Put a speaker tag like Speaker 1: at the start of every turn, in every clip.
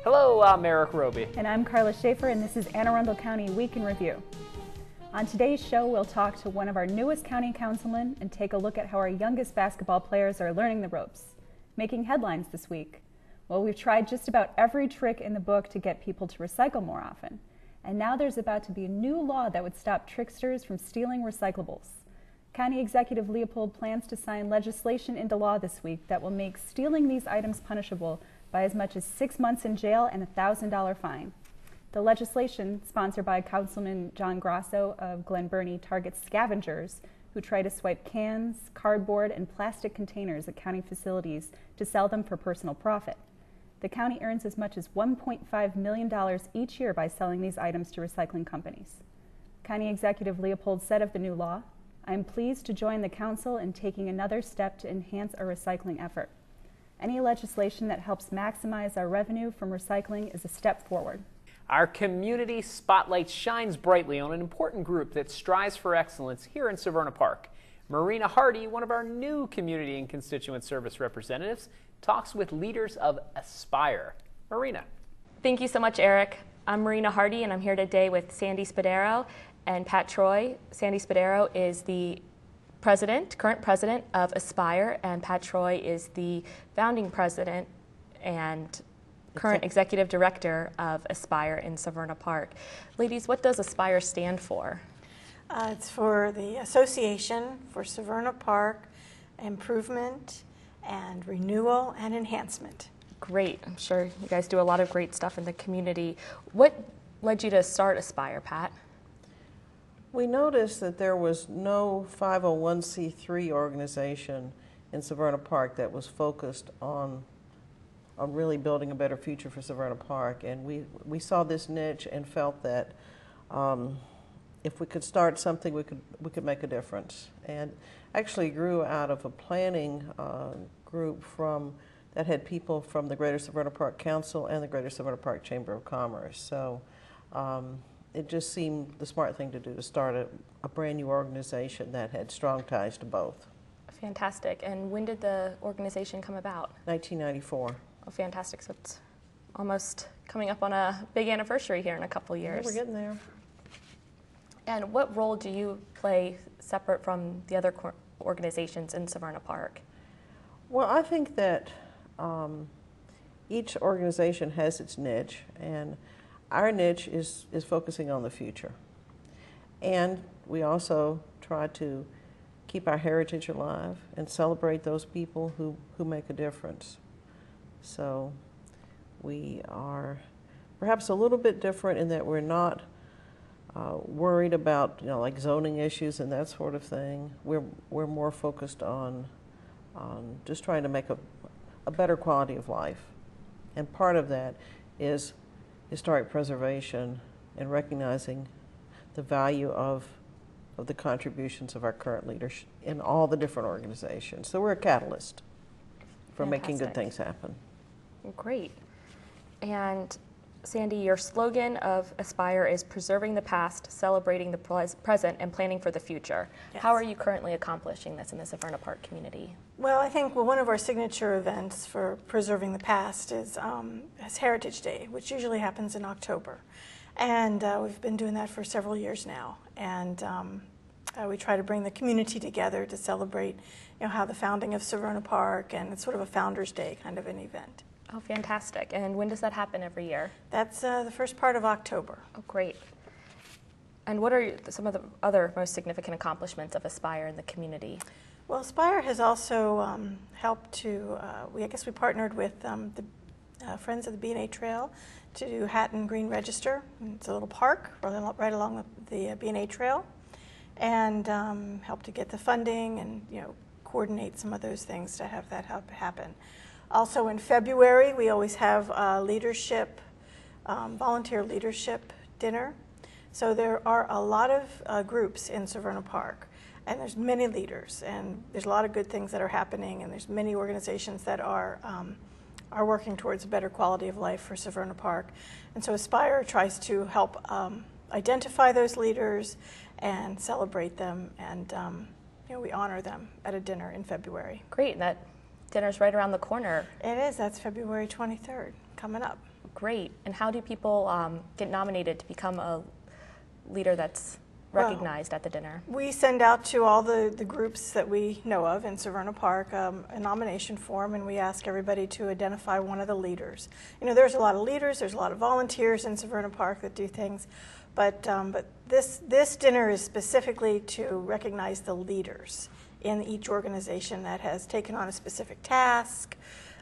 Speaker 1: Hello, I'm Erik Robey.
Speaker 2: And I'm Karla Schaffer, and this is Anne Arundel County Week in Review. On today's show, we'll talk to one of our newest county councilmen and take a look at how our youngest basketball players are learning the ropes, making headlines this week. Well, we've tried just about every trick in the book to get people to recycle more often. And now there's about to be a new law that would stop tricksters from stealing recyclables. County Executive Leopold plans to sign legislation into law this week that will make stealing these items punishable by as much as 6 months in jail and a $1,000 fine. The legislation, sponsored by Councilman John Grasso of Glen Burnie, targets scavengers who try to swipe cans, cardboard, and plastic containers at county facilities to sell them for personal profit. The county earns as much as $1.5 million each year by selling these items to recycling companies. County Executive Leopold said of the new law, "I am pleased to join the council in taking another step to enhance our recycling effort. Any legislation that helps maximize our revenue from recycling is a step forward."
Speaker 1: Our community spotlight shines brightly on an important group that strives for excellence here in Severna Park. Marina Hardy, one of our new community and constituent service representatives, talks with leaders of Aspire. Marina.
Speaker 3: Thank you so much, Erik. I'm Marina Hardy, and I'm here today with Sandy Spadaro and Pat Troy. Sandy Spadaro is the current president of Aspire, and Pat Troy is the founding president and current executive director of Aspire in Severna Park. Ladies, what does Aspire stand for?
Speaker 4: It's for the Association for Severna Park Improvement and Renewal and Enhancement.
Speaker 3: Great. I'm sure you guys do a lot of great stuff in the community. What led you to start Aspire, Pat?
Speaker 5: We noticed that there was no 501c3 organization in Severna Park that was focused on really building a better future for Severna Park. And we saw this niche and felt that if we could start something, we could make a difference. And actually grew out of a planning group that had people from the Greater Severna Park Council and the Greater Severna Park Chamber of Commerce. So it just seemed the smart thing to do to start a brand new organization that had strong ties to both.
Speaker 3: Fantastic. And when did the organization come about?
Speaker 5: 1994.
Speaker 3: Oh, fantastic. So it's almost coming up on a big anniversary here in a couple years.
Speaker 5: Yeah, we're getting there.
Speaker 3: And what role do you play separate from the other organizations in Severna Park?
Speaker 5: Well, I think that each organization has its niche, and our niche is focusing on the future. And we also try to keep our heritage alive and celebrate those people who make a difference. So we are perhaps a little bit different in that we're not worried about like zoning issues and that sort of thing. We're more focused on just trying to make a better quality of life, and part of that is historic preservation and recognizing the value of the contributions of our current leaders in all the different organizations. So we're a catalyst for making good things happen.
Speaker 3: Great. And Sandy, your slogan of Aspire is preserving the past, celebrating the present, and planning for the future. Yes. How are you currently accomplishing this in the Severna Park community?
Speaker 4: Well, I think one of our signature events for preserving the past is Heritage Day, which usually happens in October. And we've been doing that for several years now. And we try to bring the community together to celebrate how the founding of Severna Park, and it's sort of a Founders Day kind of an event.
Speaker 3: Oh, fantastic. And when does that happen every year?
Speaker 4: That's the first part of October.
Speaker 3: Oh, great. And what are some of the other most significant accomplishments of Aspire in the community?
Speaker 4: Well, Aspire has also helped to, I guess we partnered with the Friends of the B&A Trail to do Hatton Green Register. It's a little park right along the B&A Trail, and helped to get the funding and coordinate some of those things to have that happen. Also in February, we always have volunteer leadership dinner. So there are a lot of groups in Severna Park, and there's many leaders, and there's a lot of good things that are happening, and there's many organizations that are working towards a better quality of life for Severna Park. And so Aspire tries to help identify those leaders and celebrate them, and we honor them at a dinner in February.
Speaker 3: Great. That dinner's right around the corner.
Speaker 4: It is. That's February 23rd, coming up.
Speaker 3: Great. And how do people get nominated to become a leader that's recognized at the dinner?
Speaker 4: We send out to all the groups that we know of in Severna Park a nomination form, and we ask everybody to identify one of the leaders. You know, there's a lot of leaders, there's a lot of volunteers in Severna Park that do things, but this dinner is specifically to recognize the leaders in each organization that has taken on a specific task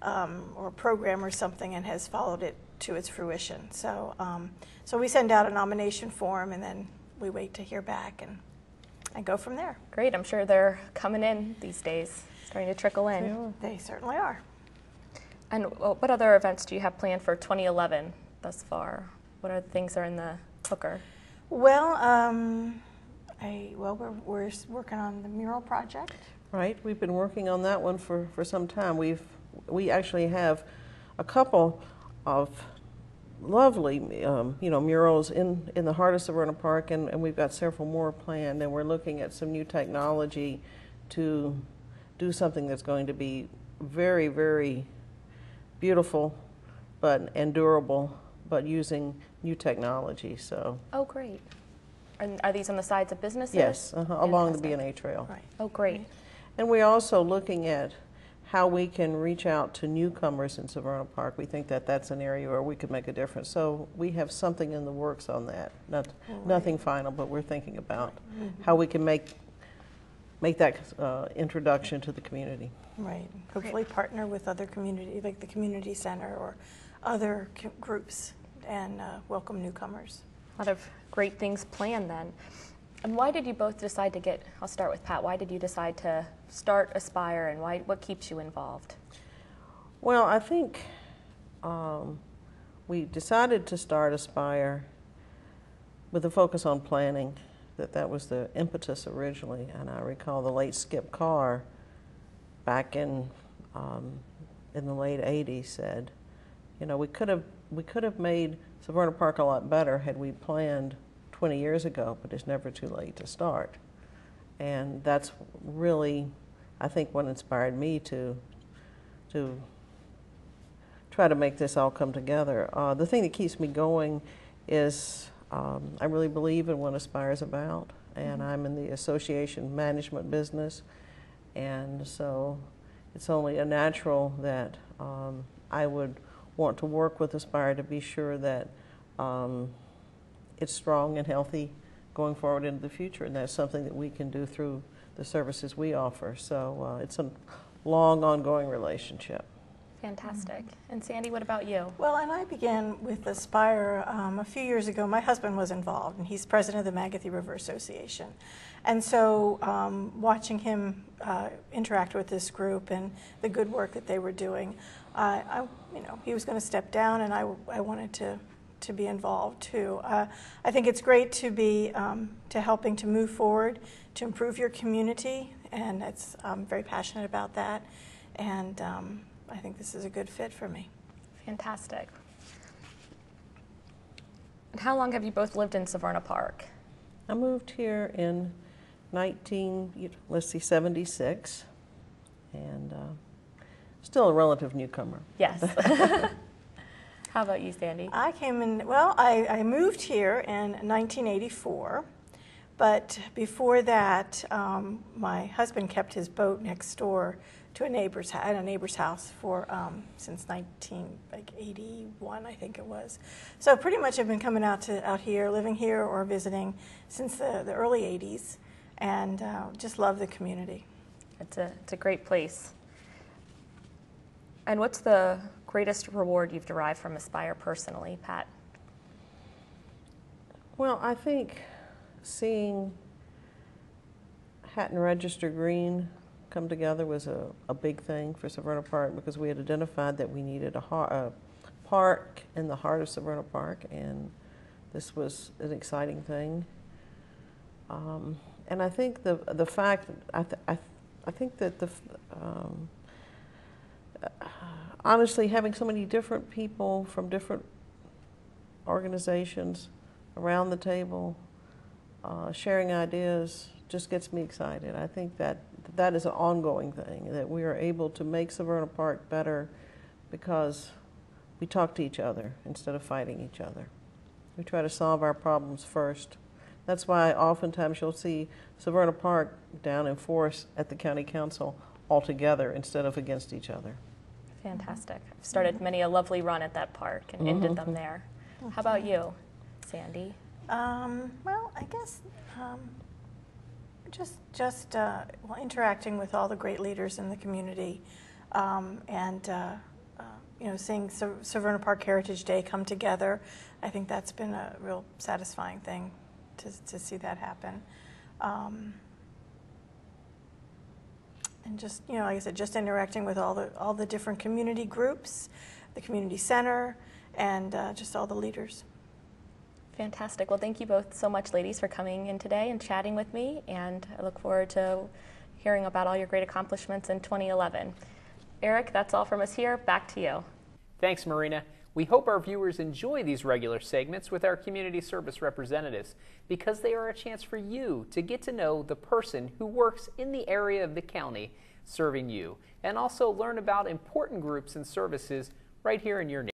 Speaker 4: or program or something and has followed it to its fruition. So, so we send out a nomination form, and then we wait to hear back and go from there.
Speaker 3: Great. I'm sure they're coming in these days, starting to trickle in.
Speaker 4: They certainly are.
Speaker 3: And what other events do you have planned for 2011 thus far? What are the things that are in the cooker?
Speaker 4: Well, we're working on the mural project.
Speaker 5: Right, we've been working on that one for some time. We actually have a couple of lovely, murals in the heart of Severna Park, and we've got several more planned, and we're looking at some new technology to do something that's going to be very, very beautiful and durable, but using new technology. So.
Speaker 3: Oh, great. And are these on the sides of businesses?
Speaker 5: Yes, along the B&A trail.
Speaker 4: Right.
Speaker 3: Oh, great.
Speaker 5: And we're also looking at how we can reach out to newcomers in Severna Park. We think that that's an area where we could make a difference. So we have something in the works on that. Nothing final, but we're thinking about how we can make that introduction to the community.
Speaker 4: Right. Hopefully partner with other community, like the community center or other groups, and welcome newcomers.
Speaker 3: A lot of great things planned then. And why did you both decide to I'll start with Pat, why did you decide to start Aspire, and what keeps you involved?
Speaker 5: Well, I think we decided to start Aspire with a focus on planning. That was the impetus originally, and I recall the late Skip Carr back in the late 80s said, you know, we could have made Severna Park a lot better had we planned 20 years ago, but it's never too late to start. And that's really, I think, what inspired me to try to make this all come together. The thing that keeps me going is I really believe in what Aspire is about, and I'm in the association management business, and so it's only a natural that I would want to work with Aspire to be sure that it's strong and healthy going forward into the future, and that's something that we can do through the services we offer. So it's a long, ongoing relationship.
Speaker 3: Fantastic. And Sandy, what about you?
Speaker 4: Well, and I began with Aspire a few years ago. My husband was involved, and he's president of the Magothy River Association. And so watching him interact with this group and the good work that they were doing, he was going to step down, and I wanted to be involved too. I think it's great to be helping to move forward, to improve your community, and I'm very passionate about that, and I think this is a good fit for me.
Speaker 3: Fantastic. And how long have you both lived in Severna Park?
Speaker 5: I moved here in 76, and still a relative newcomer.
Speaker 3: Yes. How about you, Sandy?
Speaker 4: I came in, well, I moved here in 1984, but before that, my husband kept his boat next door to a neighbor's house for since 1981, I think it was. So pretty much I've been coming out here, living here or visiting since the early 80s, and just love the community.
Speaker 3: It's a great place. And what's the greatest reward you've derived from Aspire personally, Pat?
Speaker 5: Well, I think seeing Hatton Register Green come together was a big thing for Severna Park, because we had identified that we needed a park in the heart of Severna Park, and this was an exciting thing. And I think the fact I think that honestly, having so many different people from different organizations around the table, sharing ideas, just gets me excited. I think that is an ongoing thing, that we are able to make Severna Park better because we talk to each other instead of fighting each other. We try to solve our problems first. That's why oftentimes you'll see Severna Park down in force at the county council all together instead of against each other.
Speaker 3: Fantastic. I've started many a lovely run at that park and ended them there. How about you, Sandy?
Speaker 4: Well, I guess just well, interacting with all the great leaders in the community, and you know, seeing Severna Park Heritage Day come together. I think that's been a real satisfying thing to see that happen. And just, you know, like I said, just interacting with all the different community groups, the community center, and just all the leaders.
Speaker 3: Fantastic. Well, thank you both so much, ladies, for coming in today and chatting with me, and I look forward to hearing about all your great accomplishments in 2011. Erik, that's all from us here. Back to you.
Speaker 1: Thanks, Marina. We hope our viewers enjoy these regular segments with our community service representatives because they are a chance for you to get to know the person who works in the area of the county serving you and also learn about important groups and services right here in your neighborhood.